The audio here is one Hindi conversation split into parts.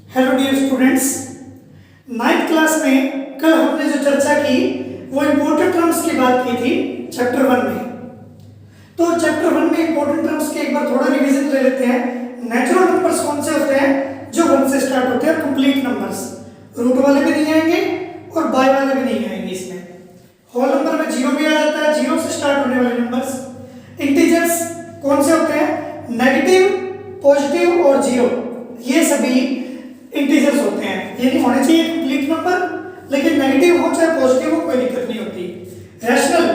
Hello dear students, ninth class में कल हमने जो चर्चा की वो इंपॉर्टेंट टर्म्स की बात की थी चैप्टर 1 में। तो चैप्टर 1 में इंपॉर्टेंट टर्म्स के एक बार थोड़ा रिवीजन ले लेते हैं। नेचुरल नंबर्स कौन से होते हैं? जो 1 से स्टार्ट होते हैं, कंप्लीट नंबर्स, रूट वाले भी नहीं आएंगे और बाय वाले भी नहीं आएंगे। इसमें होल नंबर में जीरो भी आ जाता है, जीरो से स्टार्ट होने वाले नंबर्स। इंटीजर्स कौन से होते हैं? नेगेटिव, पॉजिटिव और जीरो, ये सभी इंटीजर्स होते हैं। ये नहीं होने चाहिए कंप्लीट नंबर, लेकिन नेगेटिव हो चाहे पॉजिटिव हो कोई दिक्कत नहीं होती। रैशनल,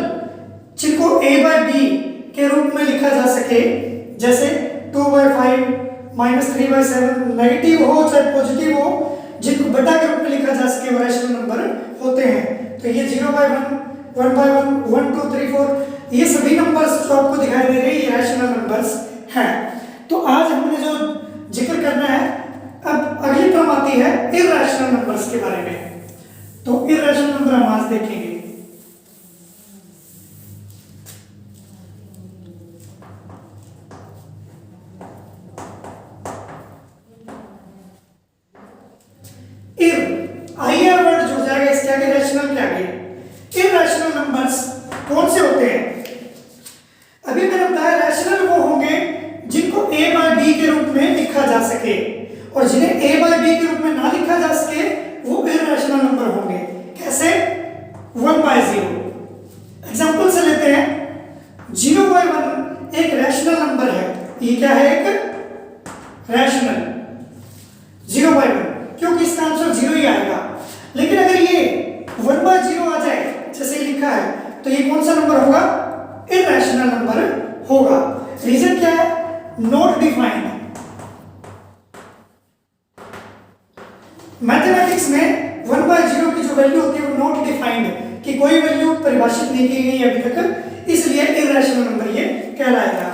जिनको a बाय b के रूप में लिखा जा सके, जैसे 2/5 -3/7, नेगेटिव हो चाहे पॉजिटिव हो, जिनको बटा के रूप में लिखा जा सके वो रैशनल नंबर होते हैं। तो ये 0/1, 1/1, 1, 2, 3, 4, ये सभी नंबर्स जो आपको दिखाई दे रहे हैं ये रैशनल नंबर्स हैं। तो आज हमने जो जिक्र करना है, अब अगली टर्म आती है इर्रेशनल नंबर्स के बारे में। तो इर्रेशनल नंबर हम आज देखेंगे। आईआर वर्ड जुड़ जाएगा इसके आगे, रैशनल के आगे। इर्रेशनल नंबर्स कौन से होते हैं? अभी मैंने बताया रैशनल वो होंगे जिनको a बाय b के रूप में लिखा जा सके, और जिन्हें a बाय b के रूप में ना लिखा जा सके वो इर्रेशनल नंबर होंगे। कैसे? 1/0। एग्जांपल से लेते हैं, 0/1 एक रैशनल नंबर है। ये क्या है? एक रैशनल 0/1, क्योंकि इसका आंसर 0 ही आएगा। लेकिन अगर ये 1/0 आ जाए जैसे लिखा है, तो ये कौन सा नंबर होगा? इर्रेशनल नंबर होगा। रीजन क्या है? Not defined. मैथमेटिक्स में 1/0 की जो वैल्यू होती है वो नॉट डिफाइंड, कि कोई वैल्यू परिभाषित नहीं की गई अभी तक, इसलिए इर्रेशनल नंबर ये कहलाएगा।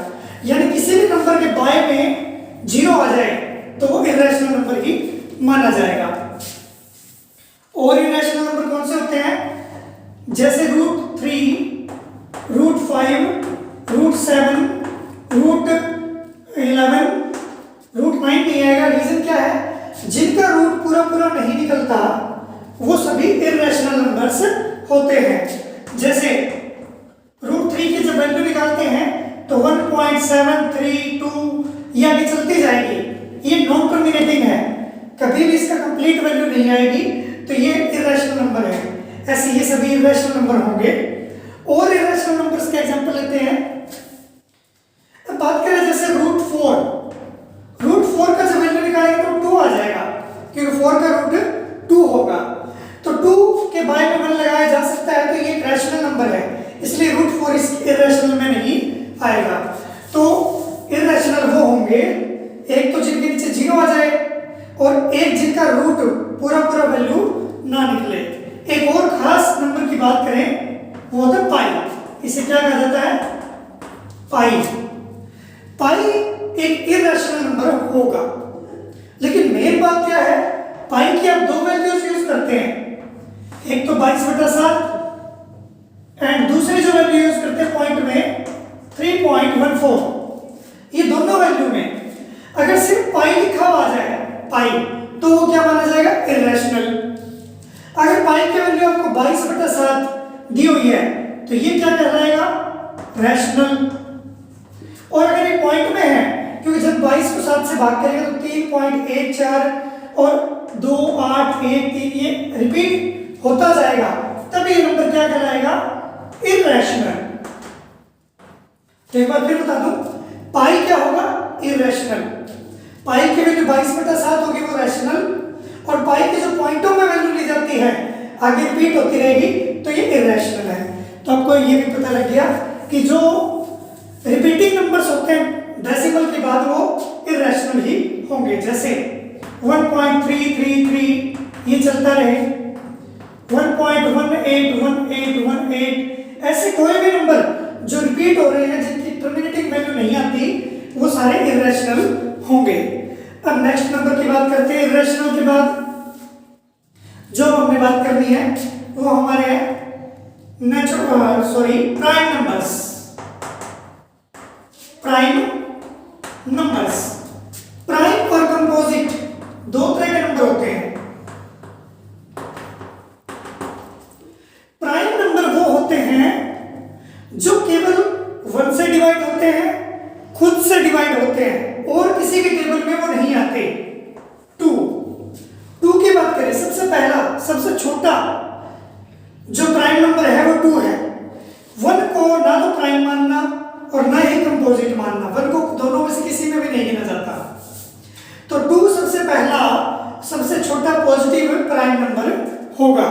यानी किसी भी नंबर के बाय में 0 आ जाए तो वो इर्रेशनल नंबर ही माना जाएगा। और इर्रेशनल नंबर कौन से होते हैं? जैसे √3, √5, √7, √11, √9 नहीं आएगा। रीजन क्या है? जिनका रूट पूरा पूरा नहीं निकलता वो सभी इर्रेशनल नंबर्स होते हैं। जैसे √3 की जब वैल्यू निकालते हैं तो 1.732 ये आगे चलती जाएगी। ये नॉन टर्मिनेटिंग है, कभी भी इसका कंप्लीट वैल्यू नहीं आएगी, तो ये इर्रेशनल नंबर है। ऐसे ये सभी इर्रेशनल नंबर होंगे। और इर्रेशनल नंबर्स के एग्जांपल लेते हैं। अब बात करें जैसे √4 का जब वैल्यू निकालेंगे तो 2 आ जाएगा, क्योंकि 4 का रूट 2 होगा। तो 2 के बाय में 1 लगाया जा सकता है, तो ये एक रैशनल नंबर है, इसलिए √4 इस इर्रेशनल में नहीं आएगा। तो इर्रेशनल वो होंगे एक तो जिनके नीचे 0 आ जाए, और एक जिनका रूट पूरा पूरा वैल्यू ना निकले। एक और खास नंबर की बात करें वो होता है पाई। इसे क्या कहा जाता है? पाई। पाई एक इर्रेशनल नंबर होगा। लेकिन मेन बात क्या है? पाई की आप दो वैल्यूज यूज करते हैं, एक तो 22/7 एंड दूसरी जो वैल्यू यूज करते हैं पॉइंट में 3.14। ये दोनों वैल्यू में अगर सिर्फ पाई लिखा हुआ आ जाए पाई, तो वो क्या माना जाएगा? इर्रेशनल। अगर पाई की वैल्यू आपको 22/7 दी हुई है तो ये क्या कहलाएगा? रैशनल। और अगर ये पॉइंट में है, क्योंकि जब 22 को 7 से भाग करेंगे तो 3.14 और 2, 8, 1, 3 ये रिपीट होता जाएगा, तब ये नंबर क्या कहलाएगा? इर्रेशनल। तो एक बार फिर बता दूं, पाई क्या होगा? इर्रेशनल। पाई की वैल्यू 22/7 होगी, वो रैशनल। और पाई के जो पॉइंटों में वैल्यू ली जाती है आगे रिपीट होती रहेगी, तो ये इर्रेशनल है। तो आपको ये भी पता लग गया कि जो रिपीटिंग नंबर्स होते हैं डेसिमल के बाद वो इर्रेशनल ही होंगे। जैसे 1.333 ये चलता रहे, 1.181818, ऐसे कोई भी नंबर जो रिपीट हो रहे हैं जिनकी टर्मिनेटिंग वैल्यू नहीं आती, वो सारे इर्रेशनल होंगे। अब नेक्स्ट नंबर की बात करते हैं। इर्रेशनल के बाद जो हमें बात करनी है वो हमारे prime numbers. Prime numbers, prime और कंपोजिट दो तरह के नंबर छोटा पॉजिटिव प्राइम नंबर होगा।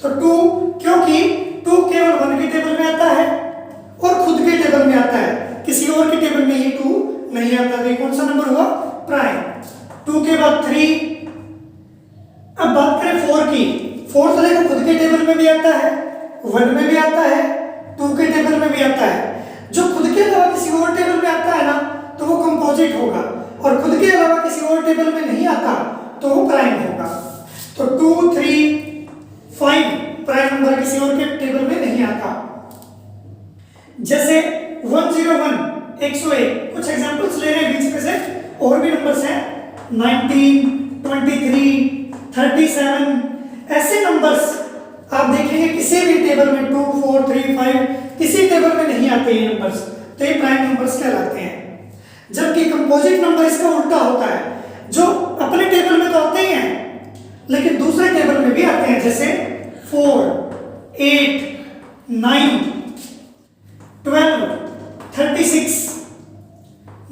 तो 2, क्योंकि 2 केवल 1 के टेबल में आता है और खुद के टेबल में आता है, किसी और के टेबल में ये 2 नहीं आता, तो कौन सा नंबर हुआ? प्राइम। 2 के बाद 3। अब बात करें 4 की। 4 तो देखो खुद के टेबल में भी आता है, 1 में भी आता है, 2 के टेबल में भी आता है। जो खुद के अलावा किसी और टेबल में आता है ना, तो वो कंपोजिट होगा, और खुद के अलावा किसी और टेबल में नहीं आता तो वो प्राइम होगा। तो 2, 3, 5 प्राइम नंबर किसी और के टेबल में नहीं आता। जैसे 101, 101, कुछ एग्जांपल्स ले रहे हैं बीच में से, और भी नंबर्स हैं 19, 23, 37, ऐसे नंबर्स आप देखेंगे किसी भी टेबल में 2, 4, 3, 5 किसी टेबल में नहीं आते ये नंबर्स, तो ये प्राइम नंबर्स कहलाते हैं। जबकि कंपोजिट नंबर इसका उल्टा होता है, जो अपने टेबल में तो आते ही हैं लेकिन दूसरे टेबल में भी आते हैं, जैसे 4, 8, 9, 12, 36,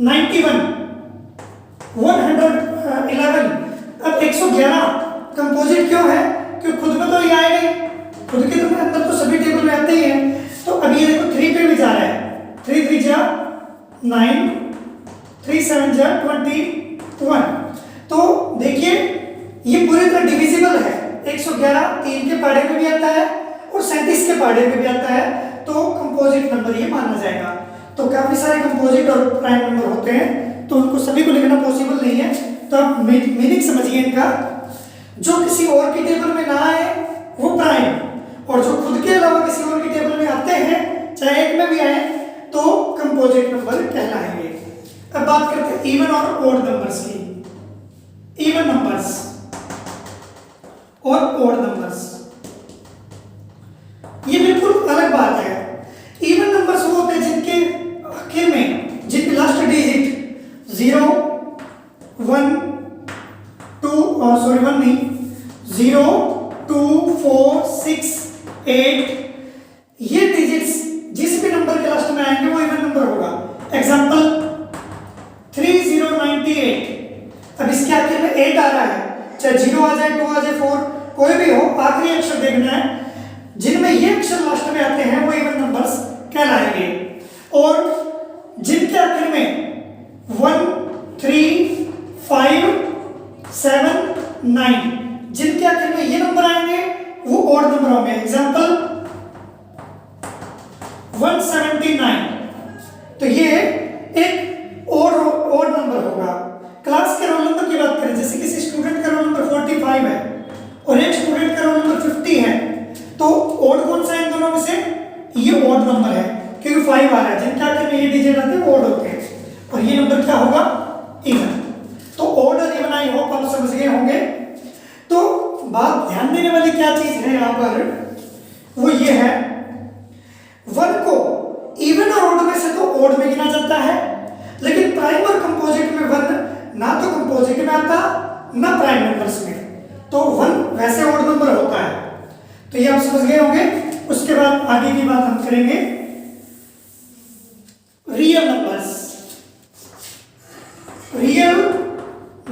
91, 111। अब 111 कंपोजिट क्यों है? क्योंकि खुद में तो ये आए नहीं, खुद के तो अंदर तो सभी टेबल में आते ही हैं। तो अब ये देखो 3 पे भी जा रहा है, 3 3 जा 9, 3 7 जा 21। तो देखिए ये पूरी तरह डिविजिबल है। 111 3 के पहाड़े में भी आता है और 37 के पहाड़े में भी आता है, तो कंपोजिट नंबर ये माना जाएगा। तो काफी सारे कंपोजिट और प्राइम नंबर होते हैं, तो उनको सभी को लिखना पॉसिबल नहीं है, तो आप मीनिंग समझिए इनका। जो किसी और के टेबल में ना आए वो प्राइम, और जो खुद के अलावा किसी और के टेबल में आते हैं, चाहे एक में भी आए, तो कंपोजिट नंबर कहलाएंगे। अब बात करते हैं इवन और ओड नंबर्स की। इवन नंबर्स और ओड नंबर्स, ये बिल्कुल अलग बात है। इवन नंबर्स वो होते हैं जिनके आखिर में, जिनके लास्ट डिजिट 0, 1, 0, 2, 4, 6, 8, ये डिजिट्स जिस भी नंबर के लास्ट में आएंगे वो इवन नंबर होगा। एग्जांपल 3098, अब इसके आखिर में 8 आ रहा है, चाहे 0 आ जाए, 2 आ जाए, 4 कोई भी हो, आखिरी अक्षर देखना है। जिनमें ये अक्षर लास्ट में आते हैं वो इवन नंबर्स कहलाएंगे, और जिनके आखिर में 1, 3, 5, 7, 9, जिनके आखिर में ये नंबर आएंगे वो ओड नंबर होंगे। एग्जांपल 179, तो ये एक ओड नंबर होगा। क्लास के रोल नंबर की बात करें, जैसे किसी स्टूडेंट का रोल नंबर 45 है और एक स्टूडेंट का रोल नंबर 50 है, तो ओड कौन सा है इन दोनों में से? ये ओड नंबर है, क्योंकि 5 आ रहा है, जिनके आखिर में ये डिजिट आते हैं वो ओड होते हैं, और ये नंबर क्या होगा? इवन। तो ओड और इवन आई होप आप समझ गए होंगे। तो बात ध्यान देने वाली क्या चीज है यहां पर, वो ये है, 1 को इवन और ओड में से तो ओड में गिना जाता है, लेकिन प्राइम और कंपोजिट में 1 ना तो कंपोजिट में आता ना प्राइम नंबर्स में, तो 1 वैसे ओड नंबर होता है। तो ये आप समझ गए होंगे। उसके बाद आगे की बात हम करेंगे रियल नंबर्स। रियल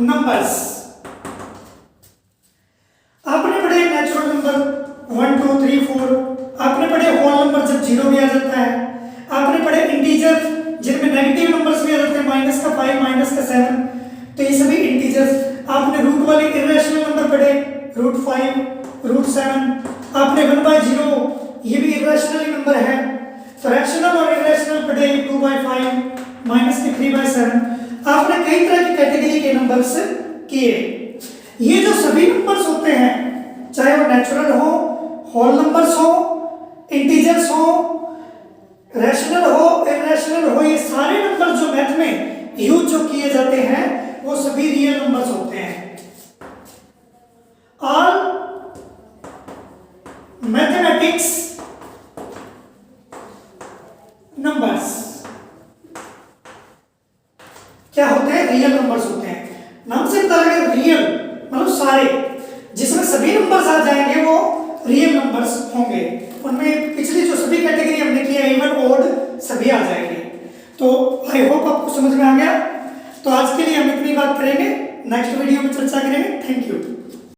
नंबर्स आपने पढ़े नेचुरल नंबर 1 2 3 4, आपने पढ़े होल नंबर जब 0 भी आ जाता है, आपने पढ़े इंटीजर जिनमें नेगेटिव नंबर्स भी आ जाते हैं, -5 -7, तो ये सभी इंटीजर्स। आपने रूट वाले इरेशनल नंबर पढ़े, √5, √7, आपने 1/0, ये भी इरेशनल नंबर है। तो रैशनल और इरेशनल पढ़े, 2/5, -3/7। आपने कई तरह की कैटेगरी के नंबर्स किए। ये जो सभी नंबर्स होते हैं, चाहे वो नेचुरल हो, होल नंबर्स हो, इंटीजर्स हो, रैशनल हो, इरेशनल हो, ये सारे नंबर जो मैथ में यूज जो किए जाते हैं वो सभी रियल नंबर्स होते हैं। ऑल मैथमेटिक्स नंबर्स क्या होते हैं? रियल नंबर्स होते हैं। नाम से पता लगे रियल मतलब सारे, जिसमें सभी नंबर्स आ जाएंगे वो रियल नंबर्स होंगे। उनमें पिछली जो सभी कैटेगरी हमने की है, इवन ओड सभी आ जाएंगे। तो आई होप आपको समझ में आ गया। तो आज के लिए हम इतनी बात करेंगे, नेक्स्ट वीडियो में चर्चा करेंगे।